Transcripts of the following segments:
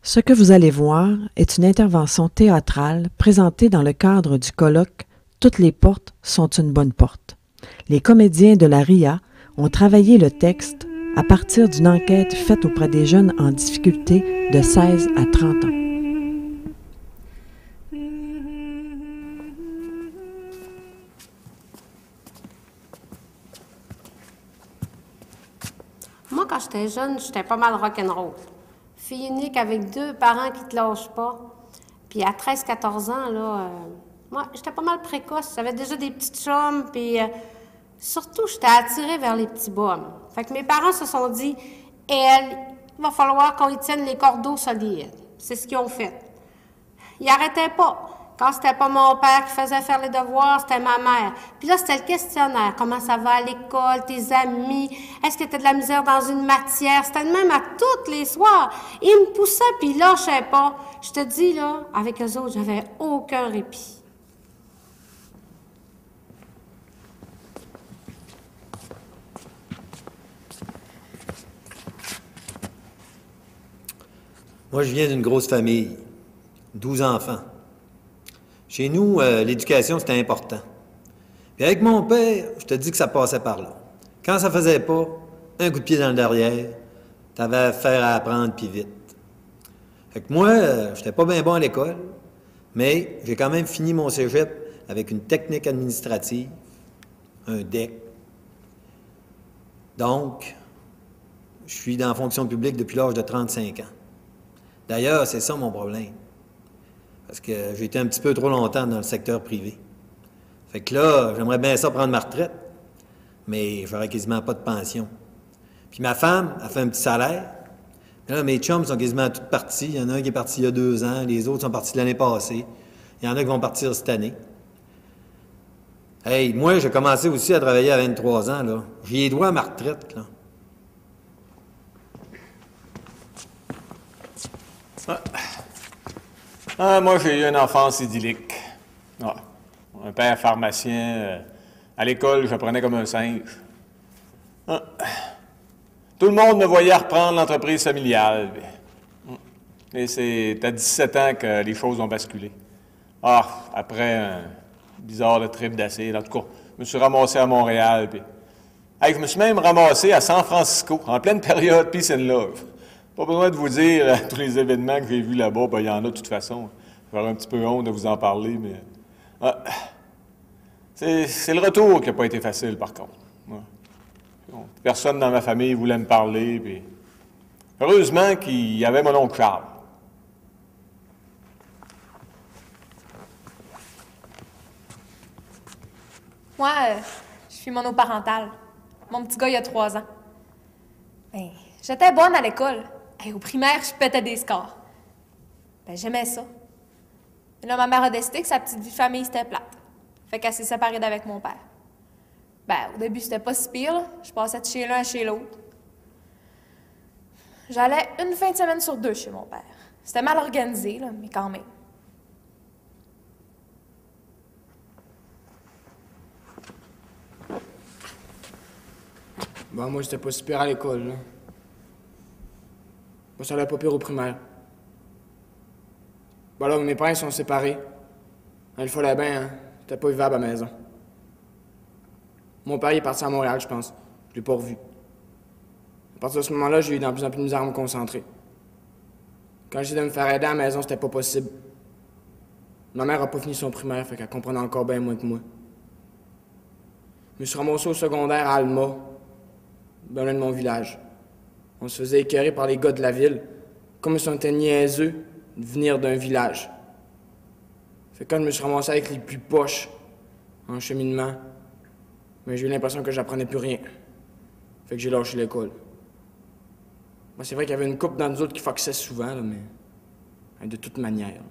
Ce que vous allez voir est une intervention théâtrale présentée dans le cadre du colloque « Toutes les portes sont une bonne porte ». Les comédiens de la RIA ont travaillé le texte à partir d'une enquête faite auprès des jeunes en difficulté de 16 à 30 ans. Moi, quand j'étais jeune, j'étais pas mal rock'n'roll. Fille unique avec deux parents qui te lâchent pas. Puis à 13-14 ans, là, moi, j'étais pas mal précoce. J'avais déjà des petites chums, puis surtout, j'étais attirée vers les petits bums. Fait que mes parents se sont dit, elle, il va falloir qu'on y tienne les cordeaux solides. C'est ce qu'ils ont fait. Ils arrêtaient pas. Quand c'était pas mon père qui faisait faire les devoirs, c'était ma mère. Puis là, c'était le questionnaire. Comment ça va à l'école, tes amis? Est-ce que t'as de la misère dans une matière? C'était le même à tous les soirs. Ils me poussaient, puis ils lâchaient pas. Je te dis, là, avec eux autres, j'avais aucun répit. Moi, je viens d'une grosse famille, 12 enfants. Chez nous, l'éducation, c'était important. Puis avec mon père, je te dis que ça passait par là. Quand ça faisait pas, un coup de pied dans le derrière, t'avais affaire à apprendre, puis vite. Fait que moi, j'étais pas bien bon à l'école, mais j'ai quand même fini mon cégep avec une technique administrative, un DEC. Donc, je suis dans la fonction publique depuis l'âge de 35 ans. D'ailleurs, c'est ça mon problème. Parce que j'ai été un petit peu trop longtemps dans le secteur privé. Fait que là, j'aimerais bien ça prendre ma retraite, mais j'aurais quasiment pas de pension. Puis ma femme, elle fait un petit salaire. Puis là, mes chums sont quasiment toutes partis. Il y en a un qui est parti il y a 2 ans, les autres sont partis l'année passée. Il y en a qui vont partir cette année. Hey, moi, j'ai commencé aussi à travailler à 23 ans, là. J'y ai droit à ma retraite, là. Moi, j'ai eu une enfance idyllique. Ouais. Un père pharmacien. À l'école, j'apprenais comme un singe. Tout le monde me voyait reprendre l'entreprise familiale. Et c'est à 17 ans que les choses ont basculé. Après un bizarre trip d'acide, en tout cas, je me suis ramassé à Montréal. Puis... Hey, je me suis même ramassé à San Francisco, en pleine période Peace and Love. Pas besoin de vous dire tous les événements que j'ai vus là-bas, ben, il y en a de toute façon. J'aurais un petit peu honte de vous en parler, mais... C'est le retour qui n'a pas été facile, par contre. Ouais. Personne dans ma famille voulait me parler, puis... Heureusement qu'il y avait mon oncle Charles. Moi, je suis monoparentale. Mon petit gars, il a 3 ans. Ben, j'étais bonne à l'école. Hey, au primaire, je pétais des scores. Ben, j'aimais ça. Mais là, ma mère a décidé que sa petite vie de famille, c'était plate. Fait qu'elle s'est séparée d'avec mon père. Ben, au début, c'était pas si pire, là. Je passais de chez l'un à chez l'autre. J'allais une fin de semaine sur 2 chez mon père. C'était mal organisé, là, mais quand même. Bon, moi, j'étais pas si pire à l'école, là. Moi, ça allait pas pire au primaire. Bon, là, mes parents sont séparés. Il fallait bien, hein. C'était pas vivable à la maison. Mon père, il est parti à Montréal, je pense. Je l'ai pas revu. À partir de ce moment-là, j'ai eu de plus en plus de misère à me concentrer. Quand j'ai essayé de me faire aider à la maison, c'était pas possible. Ma mère a pas fini son primaire, fait qu'elle comprenait encore bien moins que moi. Je me suis ramassé au secondaire à Alma, dans l'un de mon village. On se faisait écœurer par les gars de la ville, comme si on était niaiseux de venir d'un village. Fait que quand je me suis ramassé avec les plus poches en cheminement, mais j'ai eu l'impression que j'apprenais plus rien. Fait que j'ai lâché l'école. Moi, c'est vrai qu'il y avait une couple dans nous autres qui foxaient souvent, là, mais de toute manière. Là.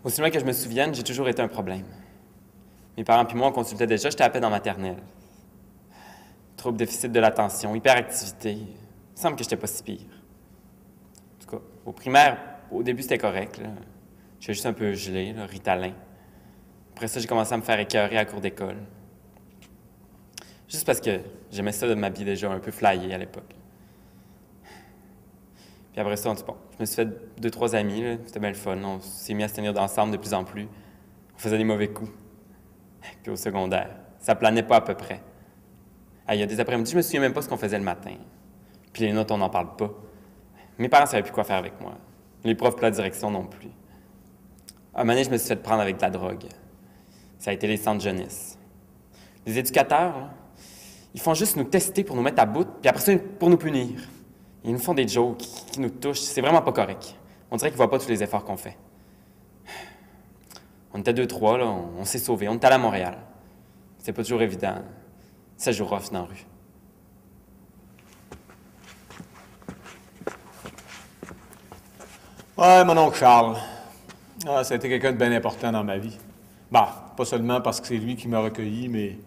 Aussi loin que je me souvienne, j'ai toujours été un problème. Mes parents puis moi, on consultait déjà, j'étais à peine en maternelle. Trouble déficit de l'attention, hyperactivité. Il me semble que j'étais pas si pire. En tout cas, au primaire, au début, c'était correct. J'étais juste un peu gelé, Ritalin. Après ça, j'ai commencé à me faire écœurer à la cour d'école. Juste parce que j'aimais ça de m'habiller déjà un peu flyé à l'époque. Puis après ça, bon, je me suis fait 2-3 amis, là. C'était bien le fun. On s'est mis à se tenir ensemble de plus en plus. On faisait des mauvais coups. Puis au secondaire, ça planait pas à peu près. Il y a des après-midi, je me souviens même pas ce qu'on faisait le matin. Puis les notes, on n'en parle pas. Mes parents ne savaient plus quoi faire avec moi. Les profs de la direction non plus. À un moment donné, je me suis fait prendre avec de la drogue. Ça a été les centres jeunesse. Les éducateurs, là, ils font juste nous tester pour nous mettre à bout, puis après ça, pour nous punir. Ils nous font des jokes qui nous touchent. C'est vraiment pas correct. On dirait qu'ils voient pas tous les efforts qu'on fait. On était 2-3, là, on s'est sauvés. On était allés à Montréal. C'était pas toujours évident. 7 jours rough dans la rue. Ouais, mon oncle Charles. Ça a été quelqu'un de bien important dans ma vie. Bah, pas seulement parce que c'est lui qui m'a recueilli, mais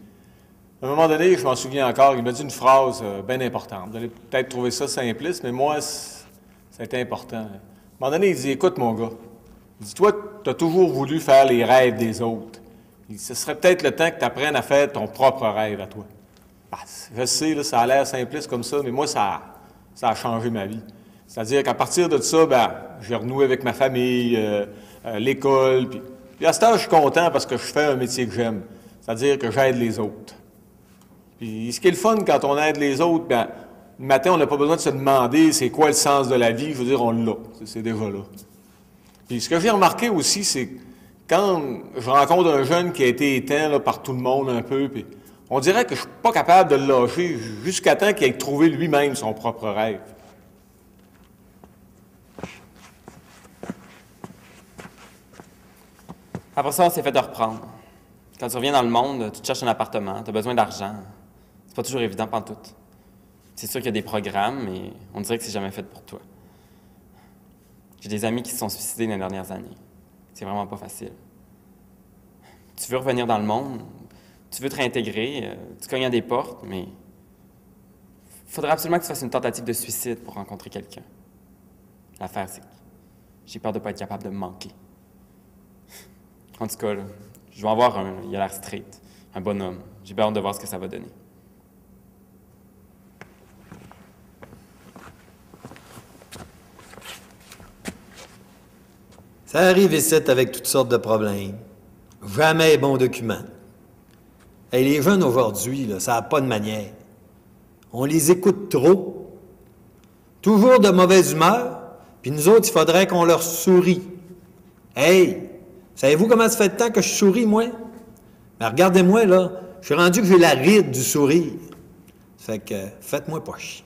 à un moment donné, je m'en souviens encore, il m'a dit une phrase bien importante. Vous allez peut-être trouver ça simpliste, mais moi, ça a été important. À un moment donné, il dit, écoute, mon gars, il dit, toi, tu as toujours voulu faire les rêves des autres. Il dit, ce serait peut-être le temps que tu apprennes à faire ton propre rêve à toi. Bah, je sais, là, ça a l'air simpliste comme ça, mais moi, ça a changé ma vie. C'est-à-dire qu'à partir de ça, ben, j'ai renoué avec ma famille, l'école. Puis à ce temps, je suis content parce que je fais un métier que j'aime. C'est-à-dire que j'aide les autres. Puis ce qui est le fun quand on aide les autres, ben, le matin, on n'a pas besoin de se demander c'est quoi le sens de la vie. Je veux dire, on l'a. C'est déjà là. Puis ce que j'ai remarqué aussi, c'est que quand je rencontre un jeune qui a été éteint là, par tout le monde un peu, puis on dirait que je suis pas capable de le lâcher jusqu'à temps qu'il ait trouvé lui-même son propre rêve. Après ça, on s'est fait de reprendre. Quand tu reviens dans le monde, tu te cherches un appartement, tu as besoin d'argent. C'est pas toujours évident pantoute. C'est sûr qu'il y a des programmes, mais on dirait que c'est jamais fait pour toi. J'ai des amis qui se sont suicidés dans les dernières années. C'est vraiment pas facile. Tu veux revenir dans le monde, tu veux te réintégrer, tu cognes à des portes, mais il faudrait absolument que tu fasses une tentative de suicide pour rencontrer quelqu'un. L'affaire, c'est que j'ai peur de pas être capable de me manquer. En tout cas, là, je vais en voir un, là. Il a l'air straight, un bonhomme. J'ai bien hâte de voir ce que ça va donner. Ça arrive ici avec toutes sortes de problèmes. Jamais bon document. Hey, les jeunes aujourd'hui, là, ça n'a pas de manière. On les écoute trop. Toujours de mauvaise humeur, puis nous autres, il faudrait qu'on leur sourie. Hey, savez-vous comment ça fait de temps que je souris, moi? Mais regardez-moi, là, je suis rendu que j'ai la ride du sourire. Fait que, faites-moi pas chier.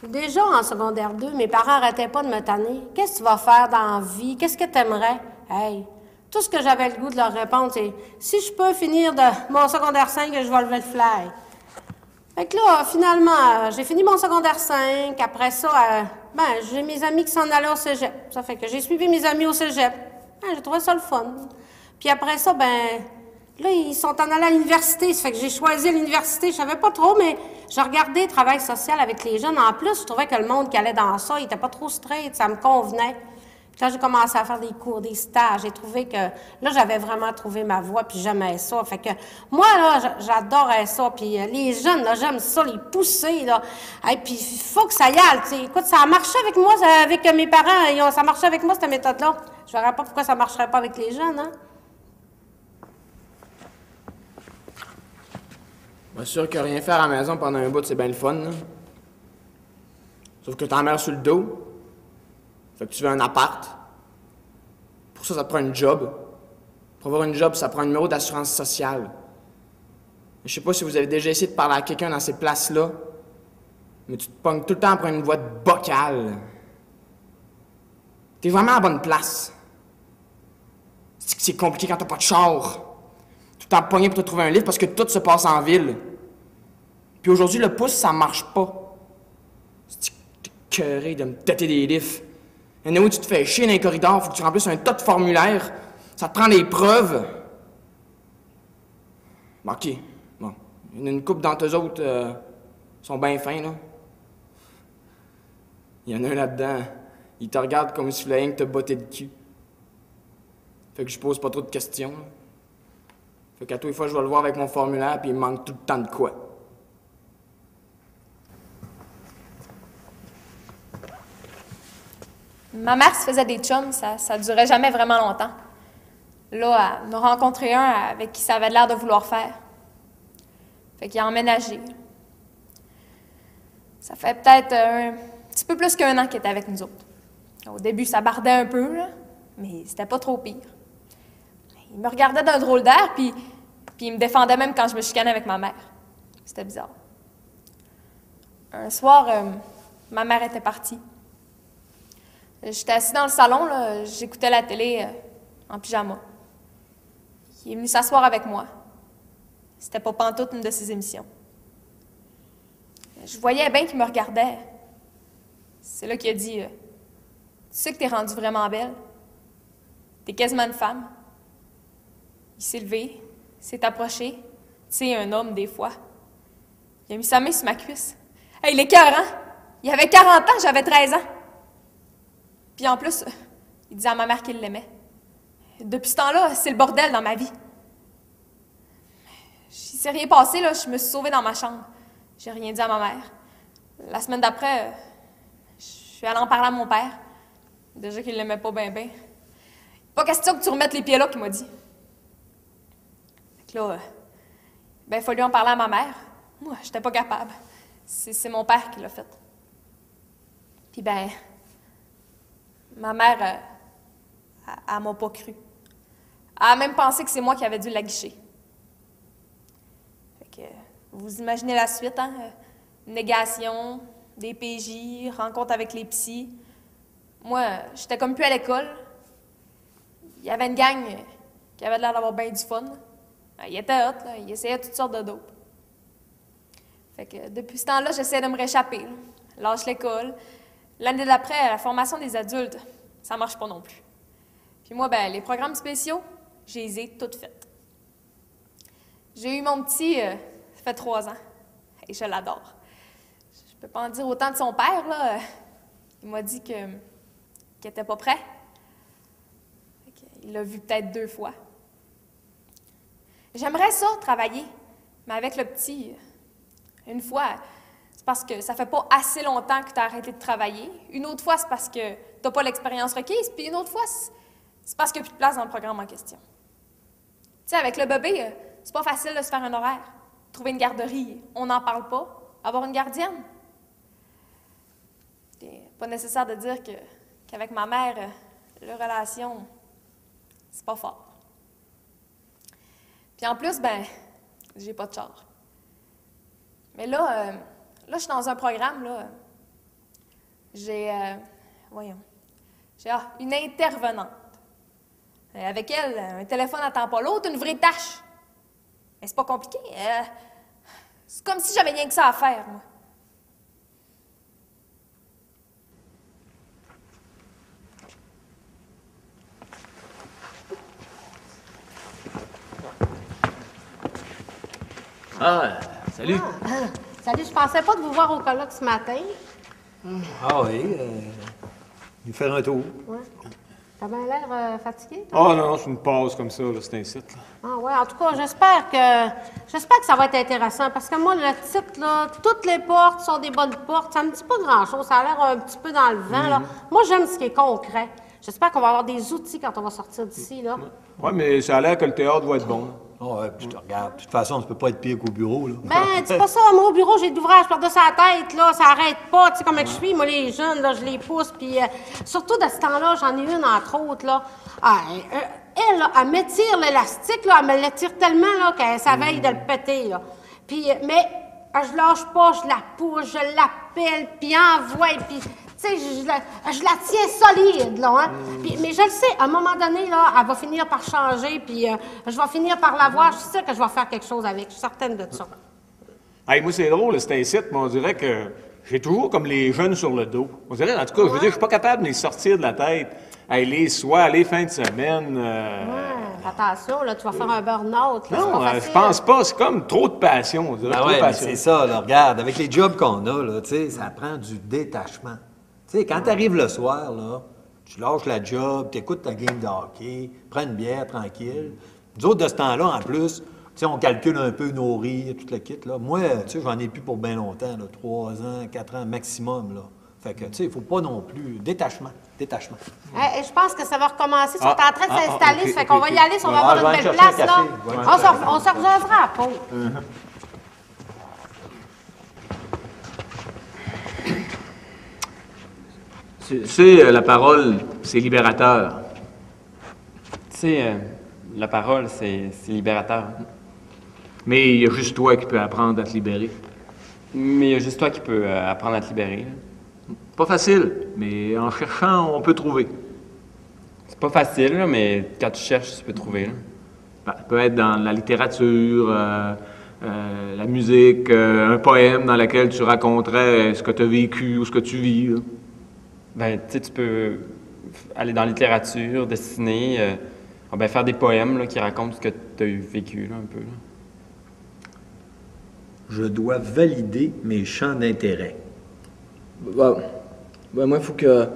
Déjà, en secondaire 2, mes parents arrêtaient pas de me tanner. Qu'est-ce que tu vas faire dans la vie? Qu'est-ce que tu aimerais? Hey, tout ce que j'avais le goût de leur répondre, c'est si je peux finir de mon secondaire 5, je vais lever le fly. Fait que là, finalement, j'ai fini mon secondaire 5. Après ça, j'ai mes amis qui s'en allaient au cégep. Ça fait que j'ai suivi mes amis au cégep. J'ai trouvé ça le fun. Puis après ça, là, ils sont en allés à l'université. Ça fait que j'ai choisi l'université. Je savais pas trop, mais je regardais le travail social avec les jeunes. En plus, je trouvais que le monde qui allait dans ça, il était pas trop straight. Ça me convenait. Puis quand j'ai commencé à faire des cours, des stages, j'ai trouvé que là, j'avais vraiment trouvé ma voie, puis j'aimais ça. Fait que moi, là, j'adorais ça. Puis les jeunes, là, j'aime ça, les pousser, là. Et puis il faut que ça y aille, tu sais. Écoute, ça a marché avec moi, avec mes parents. Ça marchait avec moi, cette méthode-là. Je verrais pas pourquoi ça marcherait pas avec les jeunes, hein. Bien sûr que rien faire à la maison pendant un bout, c'est bien le fun, là. Sauf que t'en mets sur le dos. Fait que tu veux un appart. Pour ça, ça te prend une job. Pour avoir une job, ça prend un numéro d'assurance sociale. Je sais pas si vous avez déjà essayé de parler à quelqu'un dans ces places-là, mais tu te pognes tout le temps pour une voix de bocal. T'es vraiment à la bonne place. C'est compliqué quand t'as pas de char. Tout le temps pogné pour te trouver un livre parce que tout se passe en ville. Puis aujourd'hui, le pouce, ça marche pas. T'es écœuré de me têter des livres. Il y en a où tu te fais chier dans les corridors, faut que tu remplisses un tas de formulaires. Ça te prend des preuves. Bon, OK. Bon. Il y en a une couple d'entre eux autres sont bien fins, là. Il y en a un là-dedans. Il te regarde comme si tu voulais rien que te botter le cul. Fait que je pose pas trop de questions. Là. Fait qu'à tous les fois, je vais le voir avec mon formulaire, puis il me manque tout le temps de quoi. Ma mère se faisait des chums, ça durait jamais vraiment longtemps. Là, elle en a rencontré un avec qui ça avait l'air de vouloir faire. Fait qu'il a emménagé. Ça fait peut-être un petit peu plus qu'1 an qu'il était avec nous autres. Au début, ça bardait un peu, là, mais c'était pas trop pire. Il me regardait d'un drôle d'air, puis il me défendait même quand je me chicanais avec ma mère. C'était bizarre. Un soir, ma mère était partie. J'étais assis dans le salon, là, j'écoutais la télé en pyjama. Il est venu s'asseoir avec moi. C'était pas pantoute une de ses émissions. Je voyais bien qu'il me regardait. C'est là qu'il a dit Tu sais que t'es rendue vraiment belle. T'es quasiment une femme. Il s'est levé, s'est approché. Tu sais, un homme, des fois. Il a mis sa main sur ma cuisse. Hey, il est écœurant! Il avait 40 ans, j'avais 13 ans. Puis en plus, il disait à ma mère qu'il l'aimait. Depuis ce temps-là, c'est le bordel dans ma vie. Il s'est rien passé, là, je me suis sauvée dans ma chambre. J'ai rien dit à ma mère. La semaine d'après, je suis allée en parler à mon père. Déjà qu'il l'aimait pas bien, bien. Pas question que tu remettes les pieds là, qu'il m'a dit. Fait que là, il fallu en parler à ma mère. Moi, j'étais pas capable. C'est mon père qui l'a fait. Puis ma mère, elle m'a pas cru. Elle a même pensé que c'est moi qui avais dû l'aguicher. Fait que, vous imaginez la suite, hein? Négation, des PJ, rencontre avec les psys. Moi, j'étais comme plus à l'école. Il y avait une gang qui avait l'air d'avoir bien du fun. Il était hot, là. Il essayait toutes sortes de dopes. Fait que depuis ce temps-là, j'essayais de me réchapper. Là. Lâche l'école. L'année d'après, la formation des adultes, ça marche pas non plus. Puis moi, les programmes spéciaux, je les ai toutes faites. J'ai eu mon petit, ça fait 3 ans, et je l'adore. Je peux pas en dire autant de son père, là. Il m'a dit qu'il était pas prêt. Il l'a vu peut-être 2 fois. J'aimerais ça, travailler, mais avec le petit, une fois, c'est parce que ça fait pas assez longtemps que tu as arrêté de travailler. Une autre fois, c'est parce que tu n'as pas l'expérience requise. Puis une autre fois, c'est parce qu'il n'y a plus de place dans le programme en question. Tu sais, avec le bébé, c'est pas facile de se faire un horaire. Trouver une garderie, on n'en parle pas. Avoir une gardienne. C'est pas nécessaire de dire qu'avec ma mère, la relation, c'est pas fort. Puis en plus, j'ai pas de char. Mais là, je suis dans un programme, là. J'ai, une intervenante. Avec elle, un téléphone n'attend pas l'autre, une vraie tâche. Mais c'est pas compliqué. C'est comme si j'avais rien que ça à faire, moi. Ah, salut. Salut, je pensais pas de vous voir au colloque ce matin. Ah oui, nous faire un tour. Ouais. T'as bien l'air fatigué, toi? Ah non, c'est une pause comme ça, là, c'est un site. Là. Ah ouais, en tout cas, j'espère que ça va être intéressant, parce que moi, le titre, là, toutes les portes sont des bonnes portes, ça me dit pas grand-chose, ça a l'air un petit peu dans le vent, là. Moi, j'aime ce qui est concret. J'espère qu'on va avoir des outils quand on va sortir d'ici, là. Ouais, mais ça a l'air que le théâtre va être bon. Oh, ouais, puis je te regarde. De toute façon, ça peut pas être pire qu'au bureau, là. Dis pas ça, moi, au bureau, j'ai de l'ouvrage par-dessus la tête, là, ça arrête pas, tu sais comment je suis, moi, les jeunes, là, je les pousse, puis surtout de ce temps-là, j'en ai une, entre autres, là. Elle, là, elle m'étire l'élastique, là, elle me l'étire tellement, là, qu'elle s'aveille de le péter, là. Puis, mais je lâche pas, je la pousse, je l'appelle, puis envoie, puis... Tu sais, je la tiens solide, là, hein? Mais je le sais, à un moment donné, là, elle va finir par changer, puis je vais finir par la voir. Je suis sûre que je vais faire quelque chose avec. Je suis certaine de ça. Hey, moi, c'est drôle, c'est un site, mais on dirait que j'ai toujours comme les jeunes sur le dos. On dirait, en tout cas, je veux dire, je suis pas capable de les sortir de la tête. Hey, les soirs, les fins de semaine... Attention, là, tu vas faire un burn-out. Là, non, je pense pas. C'est comme trop de passion, on dirait. Ah trop ouais, de mais passion. c'est ça, là, regarde, avec les jobs qu'on a, là, tu sais, ça prend du détachement. Tu sais, quand t'arrives le soir, là, Tu lâches la job, tu écoutes ta game de hockey, prends une bière tranquille. Nous autres, de ce temps-là, en plus, tu sais, on calcule un peu nos riz, toute la kit, là. Moi, tu sais, j'en ai plus pour bien longtemps, là, 3 ans, 4 ans maximum, là. Fait que, tu sais, il faut pas non plus... Détachement. Hey, je pense que ça va recommencer. Ils sont en train de s'installer, ok, ça fait qu'on va y aller si on va avoir une belle place, là. On se rejoindra à pause. Tu sais, la parole, c'est libérateur. Tu sais, la parole, c'est libérateur. Mais il y a juste toi qui peux apprendre à te libérer. Mais il y a juste toi qui peux apprendre à te libérer. Là. Pas facile, mais en cherchant, on peut trouver. C'est pas facile, là, mais quand tu cherches, tu peux trouver. Là. Ça peut être dans la littérature, la musique, un poème dans lequel tu raconterais ce que tu as vécu ou ce que tu vis. Là. Ben, tu sais, tu peux aller dans la littérature, dessiner, faire des poèmes là, qui racontent ce que tu as vécu, là, un peu. Là. Je dois valider mes champs d'intérêt. Moi, il faut que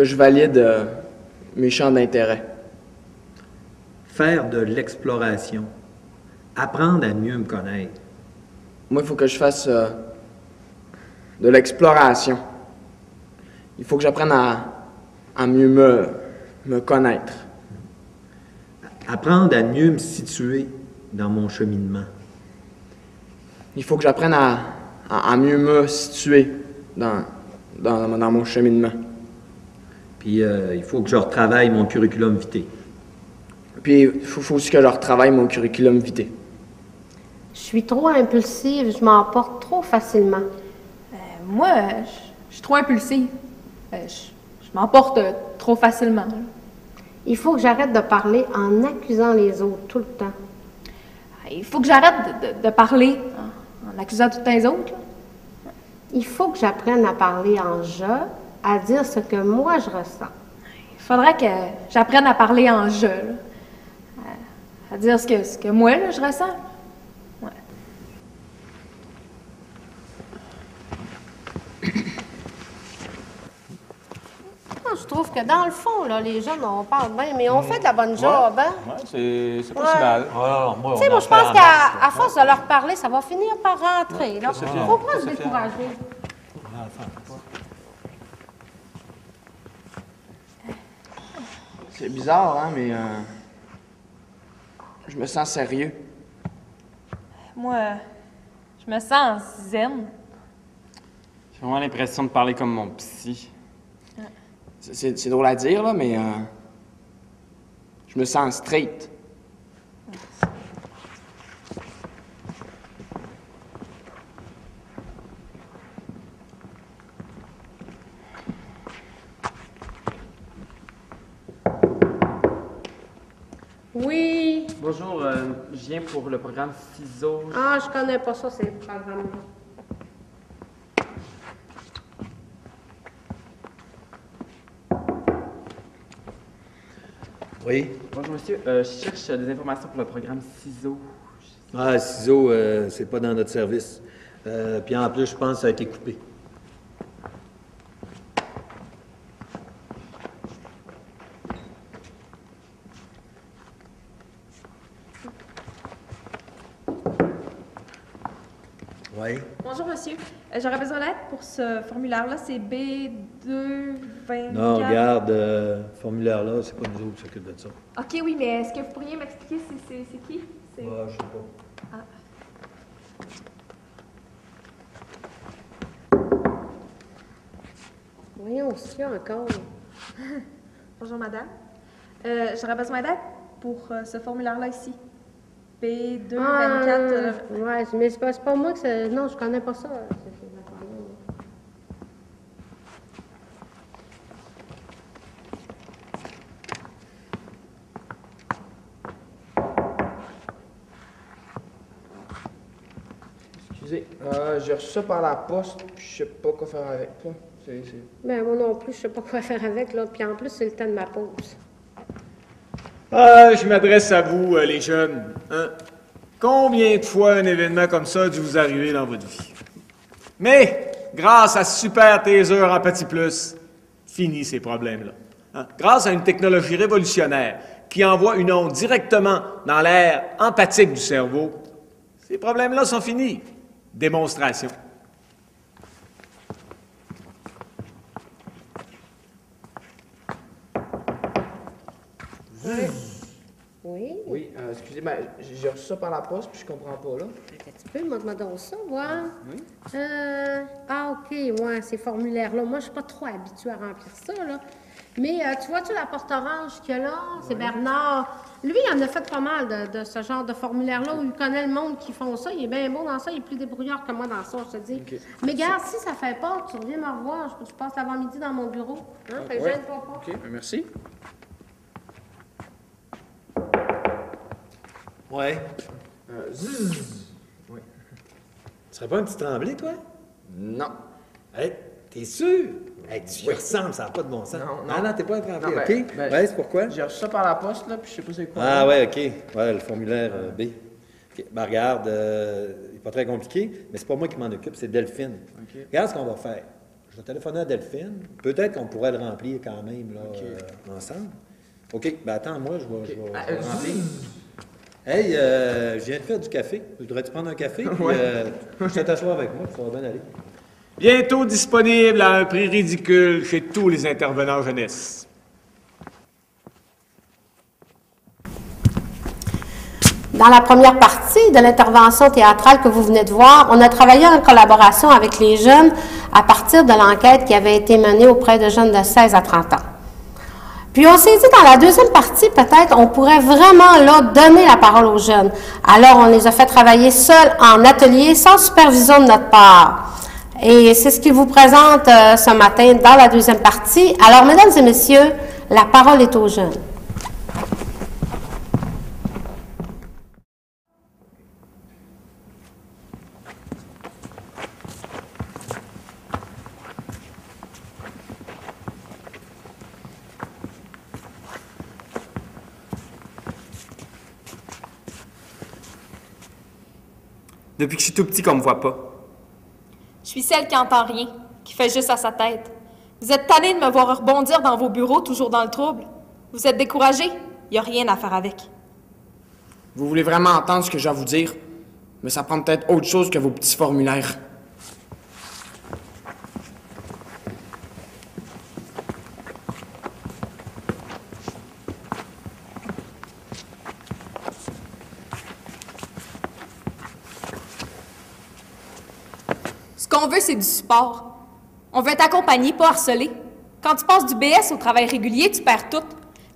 je valide mes champs d'intérêt. Faire de l'exploration. Apprendre à mieux me connaître. Moi, il faut que je fasse de l'exploration. Il faut que j'apprenne à mieux me connaître. Apprendre à mieux me situer dans mon cheminement. Il faut que j'apprenne à mieux me situer dans mon cheminement. Puis il faut que je retravaille mon curriculum vitae. Puis il faut aussi que je retravaille mon curriculum vitae. Je suis trop impulsive, je m'emporte trop facilement. Moi, je suis trop impulsive. Je m'emporte trop facilement. Là. Il faut que j'arrête de parler en accusant les autres tout le temps. Il faut que j'arrête de parler en accusant tout le temps les autres. Là. Il faut que j'apprenne à parler en je, à dire ce que moi je ressens. Il faudrait que j'apprenne à parler en je, là. À dire ce que moi, là, je ressens. Ouais. Moi, je trouve que dans le fond, là, les jeunes, on parle bien, mais on fait de la bonne job, hein? Ouais, c'est pas si mal. Tu sais, moi, je pense qu'à force de leur parler, ça va finir par rentrer. Il faut pas se décourager. C'est bizarre, hein, mais je me sens sérieux. Moi, je me sens zen. J'ai vraiment l'impression de parler comme mon psy. C'est drôle à dire, là, mais je me sens straight. Oui. Bonjour, je viens pour le programme CISO. Ah, je connais pas ça, ces programmes-là. Oui? Bonjour, monsieur. Je cherche des informations pour le programme CISO. Ah, ciseaux, c'est pas dans notre service. Puis en plus, je pense que ça a été coupé. Oui? Bonjour, monsieur. J'aurais besoin d'aide pour ce formulaire-là. C'est B224. Non, regarde, formulaire-là, c'est pas nous autres qui s'occupent de ça. OK, oui, mais est-ce que vous pourriez m'expliquer c'est qui? Ouais, je sais pas. Ah. Voyons, s'il y a encore. Bonjour, madame. J'aurais besoin d'aide pour ce formulaire-là ici. B224. Ouais, mais c'est pas moi que c'est. Non, je connais pas ça. Excusez, j'ai reçu ça par la poste, puis je sais pas quoi faire avec. Là. Ben, moi non plus, je sais pas quoi faire avec, là. Puis en plus, c'est le temps de ma pause. Ah, je m'adresse à vous, les jeunes. Hein? Combien de fois un événement comme ça a dû vous arriver dans votre vie? Mais, grâce à Super Taser en petit plus, Fini ces problèmes-là. Hein? Grâce à une technologie révolutionnaire qui envoie une onde directement dans l'aire empathique du cerveau, ces problèmes-là sont finis. Démonstration. Oui? Oui, excusez, ben, j'ai reçu ça par la poste, puis je comprends pas, là. Tu peux, moi, donc ça, voir. Oui. OK, ouais, ces formulaires-là. Moi, je suis pas trop habituée à remplir ça, là. Mais tu vois-tu la porte orange qu'il y a là? C'est Bernard. Lui, il en a fait pas mal de ce genre de formulaire-là où il connaît le monde qui font ça. Il est bien bon dans ça. Il est plus débrouillard que moi dans ça, je te dis. Okay. Mais regarde, si ça fait pas, tu reviens me revoir. Je passe l'avant-midi dans mon bureau. Hein? Fait que gêne-toi pas. OK, merci. Ouais. Oui. Tu serais pas un petit tremblé, toi? Non. Hey, t'es sûr? Hey, tu y ressembles, ça n'a pas de bon sens. Non. T'es pas un tremblé, Non, OK? Ouais, c'est pourquoi? J'ai reçu ça par la poste, là, puis je sais pas c'est quoi. Ah, ouais, OK. Ouais, le formulaire B. OK. Ben, regarde, il n'est pas très compliqué, mais c'est pas moi qui m'en occupe, c'est Delphine. OK. Regarde ce qu'on va faire. Je vais téléphoner à Delphine. Peut-être qu'on pourrait le remplir quand même, là, ensemble. OK. Ben, attends, moi, je vais remplir. Hey, je viens de faire du café. Voudrais-tu prendre un café? Puis, je vais t'asseoir avec moi, ça va bien aller. Bientôt disponible à un prix ridicule chez tous les intervenants jeunesse. Dans la première partie de l'intervention théâtrale que vous venez de voir, on a travaillé en collaboration avec les jeunes à partir de l'enquête qui avait été menée auprès de jeunes de 16 à 30 ans. Puis on s'est dit, dans la deuxième partie, peut-être, on pourrait vraiment, là, donner la parole aux jeunes. Alors, on les a fait travailler seuls en atelier, sans supervision de notre part. Et c'est ce qu'ils vous présente ce matin dans la deuxième partie. Alors, mesdames et messieurs, la parole est aux jeunes. Depuis que je suis tout petit qu'on me voit pas. Je suis celle qui entend rien, qui fait juste à sa tête. Vous êtes tanné de me voir rebondir dans vos bureaux, toujours dans le trouble. Vous êtes découragé? Il n'y a rien à faire avec. Vous voulez vraiment entendre ce que j'ai à vous dire? Mais ça prend peut-être autre chose que vos petits formulaires. Ce qu'on veut, c'est du support. On veut être accompagné, pas harcelé. Quand tu passes du BS au travail régulier, tu perds tout.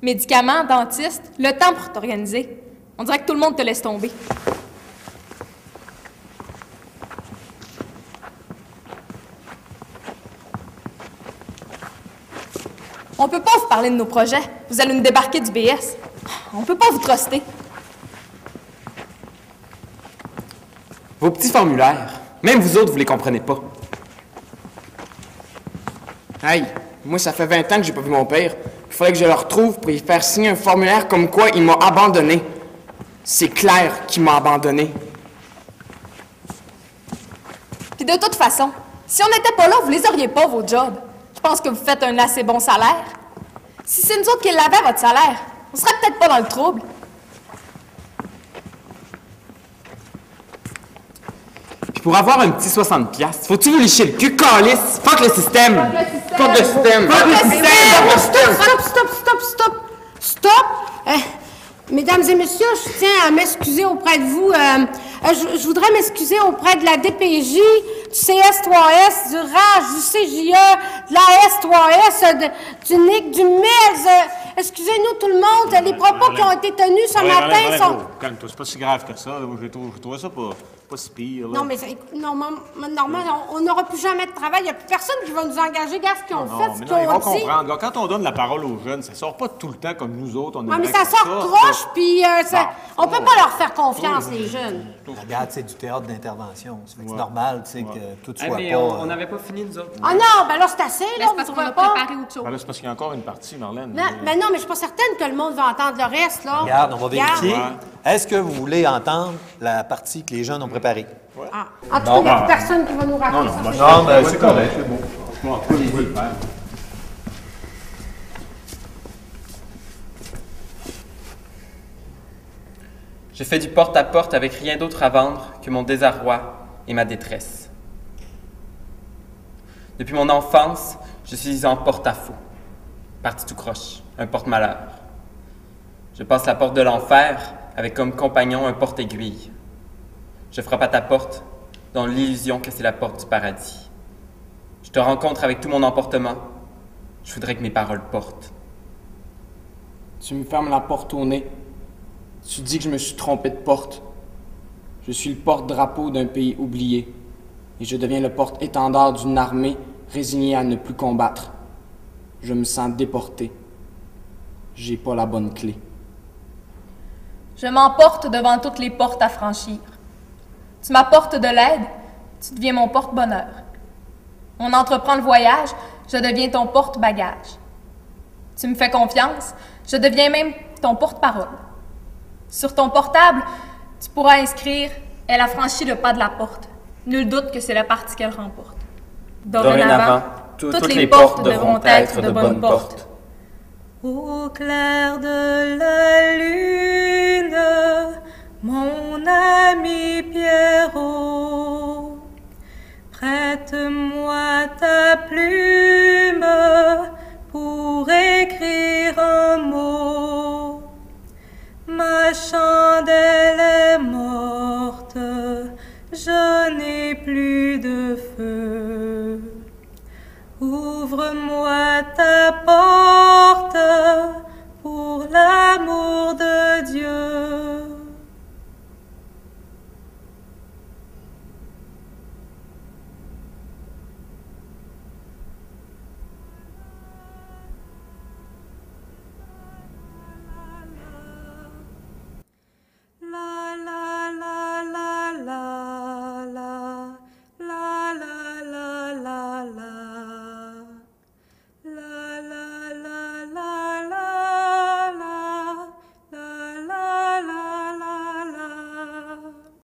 Médicaments, dentiste, le temps pour t'organiser. On dirait que tout le monde te laisse tomber. On peut pas vous parler de nos projets. Vous allez nous débarquer du BS. On peut pas vous truster. Vos petits formulaires, même vous autres, vous les comprenez pas. Hey, moi, ça fait 20 ans que j'ai pas vu mon père. Il fallait que je le retrouve pour lui faire signer un formulaire comme quoi il m'a abandonné. C'est clair qu'il m'a abandonné. Puis de toute façon, si on n'était pas là, vous les auriez pas, vos jobs. Je pense que vous faites un assez bon salaire. Si c'est nous autres qui l'avons, votre salaire, on serait peut-être pas dans le trouble. Puis pour avoir un petit 60$, faut-tu vous lécher le cul, calice? Fuck le système! Fuck le système! Fuck le système! Stop! Mesdames et messieurs, je tiens à m'excuser auprès de vous. Je voudrais m'excuser auprès de la DPJ, du CS3S, du RAJ, du CJE, de la S3S, du NIC, du MES. Excusez-nous tout le monde, les propos qui ont été tenus ce matin sont... Calme-toi, c'est pas si grave que ça. J'ai trouvé ça pas si pire. Là. Non, mais normal, on n'aura plus jamais de travail. Il n'y a plus personne qui va nous engager. Regarde ce qu'ils ont fait, ce qu'ils ont dit. Comprendre. Quand on donne la parole aux jeunes, ça sort pas tout le temps comme nous autres. Non, mais ça sort croche, puis on peut pas leur faire confiance, les jeunes. Regarde, c'est du théâtre d'intervention. C'est normal, tu sais, que tout soit mais pas... on n'avait pas fini, nous autres. Ah non, ben là, c'est assez, là, parce vous qu'on trouvez a pas? préparé autre chose. Ben là, c'est parce qu'il y a encore une partie, Marlène. Ben non, mais je suis pas certaine que le monde va entendre le reste, là. Regarde, on va vérifier. Ouais. Est-ce que vous voulez entendre la partie que les jeunes ont préparée? Ah. En tout cas, il n'y a plus personne qui va nous raconter ça. Non, mais c'est correct, c'est bon. Franchement, on peut le faire. Je fais du porte-à-porte avec rien d'autre à vendre que mon désarroi et ma détresse. Depuis mon enfance, je suis en porte-à-faux, parti tout croche, un porte-malheur. Je passe la porte de l'enfer avec comme compagnon un porte-aiguille. Je frappe à ta porte dans l'illusion que c'est la porte du paradis. Je te rencontre avec tout mon emportement. Je voudrais que mes paroles portent. Tu me fermes la porte au nez. Tu dis que je me suis trompé de porte. Je suis le porte-drapeau d'un pays oublié. Et je deviens le porte-étendard d'une armée résignée à ne plus combattre. Je me sens déporté. J'ai pas la bonne clé. Je m'emporte devant toutes les portes à franchir. Tu m'apportes de l'aide, tu deviens mon porte-bonheur. On entreprend le voyage, je deviens ton porte-bagage. Tu me fais confiance, je deviens même ton porte-parole. Sur ton portable, tu pourras inscrire « Elle a franchi le pas de la porte. Nul doute que c'est la partie qu'elle remporte. » Dorénavant, toutes les portes devront être de bonnes portes. Au clair de la lune, mon ami Pierrot, prête-moi ta plume